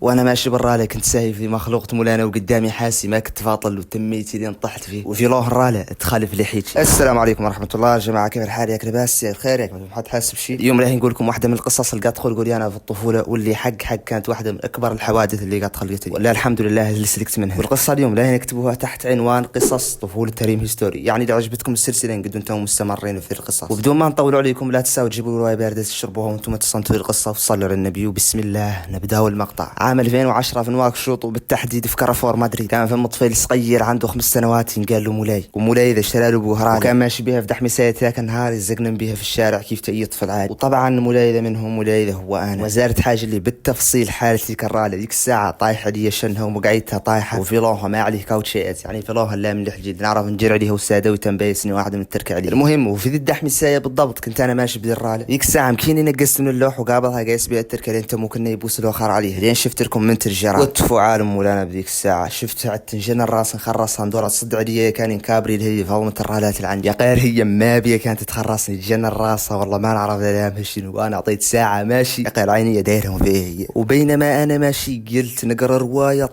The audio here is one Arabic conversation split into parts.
وانا ماشي برا كنت ساهي في مخلوق مولانا وقدامي حاسي ما كنت فاطل وتميتي لين طحت فيه وفي لوه راله تخالف لحيتي. السلام عليكم ورحمه الله يا جماعه، كيف الحال؟ ياك لاباس؟ يا بخير؟ ياك ما حد حاسب شيء؟ اليوم راح نقول لكم واحده من القصص اللي قاعد تدخل لي انا في الطفوله، واللي حق كانت واحده من اكبر الحوادث اللي قاعد خلقت لي، ولا الحمد لله اللي سلكت منها. والقصه اليوم راح نكتبوها تحت عنوان قصص طفوله تريم هيستوري. يعني اذا عجبتكم السلسله نقدر انتم مستمرين في القصص، وبدون ما نطول عليكم لا تنسوا تجيبوا روايه بارده تشربوها وانتم تصنتوا القصه وتصلوا على النبي، وبسم الله نبداو المقطع. عام 2010 في نواكشوط، وبالتحديد في كارفور مدريد. كان فم طفل صغير عنده 5 سنوات ينقال له مولاي، ومولاي اذا اشترى له بوهران وكان ماشي بها في دحمي سايت ذاك النهار يزقنن بها في الشارع كيف اي طفل عادي. وطبعا مولاي ذا منهم، مولاي ذا هو انا. وزارت حاجه اللي بالتفصيل حالتي كراله ذيك الساعه طايحه لي شنها ومقعدتها طايحه، وفيلوها ما عليه كاوتشيات، يعني فيلوها لا من الحجيد نعرف نجر عليها وساده وتنبيسني واحده من التركه عليه. المهم وفي ذي الدحمي سايه بالضبط كنت انا ماشي بدراله ذيك الساعه مكيني نقصت من اللوح وقابلها قايس بها التركه اللي انت ممكن يبوس الاخر عليه. لين شفت لكم من ترجرات وتفوا عالم مولانا بذيك الساعه. شفت عتنجن الراس نخرصها ندور تصد عليا كان ينكابري اللي هي فومة الرالات اللي عندي. يا غير هي ما بيا كانت تخرصني تجن الراس، والله ما نعرف لا شنو. وانا اعطيت ساعه ماشي يا غير عيني دايرهم فيه هي. وبينما انا ماشي قلت نقرا روايه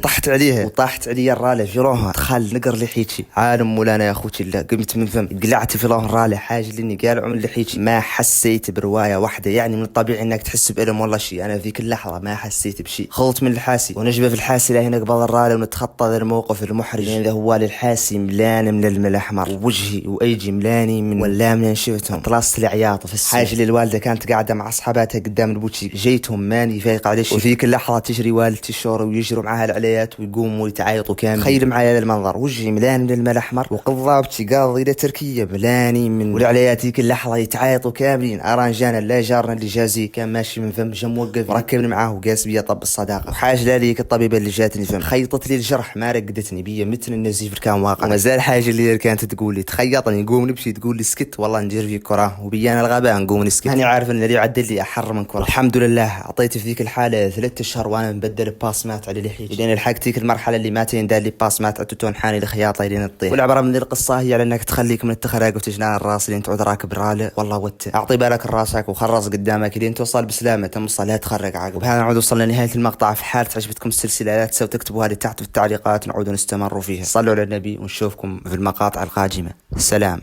طحت عليها وطاحت علي الراله في روحها. دخل نقر لحيتي عالم مولانا يا اخوتي. لا قمت من فم قلعت في لون الراله حاجه اللي قالوا من لحيتي. ما حسيت بروايه واحده، يعني من الطبيعي انك تحس بألم والله شيء. انا في ذيك اللحظه ما حسيت بشيء. خلط من الحاسي ونجبه في الحاسي لهنا قبل الراله ونتخطى ذا الموقف المحرج. لان ذا هو للحاسي ملان من الملح الاحمر، ووجهي وايجي ملاني من ولا من شفتهم. طلعت العياط في السوق. حاجه للوالده كانت قاعده مع اصحاباتها قدام البوتشي، جيتهم ماني فايق على شيء. وفيك اللحظه تجري والدتي الشورى ويجروا معاها العليات ويقوموا يتعايطوا كامل. تخيل معايا المنظر، وجهي ملان من الملح الاحمر وقضابتي قاضي الى تركيه ملاني من والعليات ذيك اللحظه يتعايطوا كاملين. ارانجانا لا جارنا اللي جازي كان ماشي من فم جا موقف ركبني معاه وقاس بيا طب الصداقه. وحاجه ليك الطبيبه اللي جاتني فم خيطت لي الجرح ما رقدتني بيا مثل النزيف كان واقع. ومازال حاجه اللي كانت تقول لي تخيطني نقوم نمشي تقول لي اسكت والله ندير فيك كره وبيانا الغباء نقوم نسكت. انا عارف ان اللي يعدل لي احر من كره. الحمد لله اعطيت في ذيك الحاله 3 اشهر وانا مبدل باسمات على لحيتي. لين لحقت ذيك المرحله اللي ما تندال لي باسمات عتتون حاني الخياطه لين تطيح. والعبره من القصه هي على انك تخليك من التخرق وتجنان الراس لين تعود راكب راله. والله اعطي بالك راسك وخرص قدامك لين توصل بسلامه توصل لا تخرق عقب. وبهذا نعود وصلنا لنهايه المقطع. في حال عجبتكم السلسله لا تنسوا تكتبوها لي تحت في التعليقات نعود نستمر فيها. صلوا على النبي ونشوفكم في المقاطع القادمه. سلام.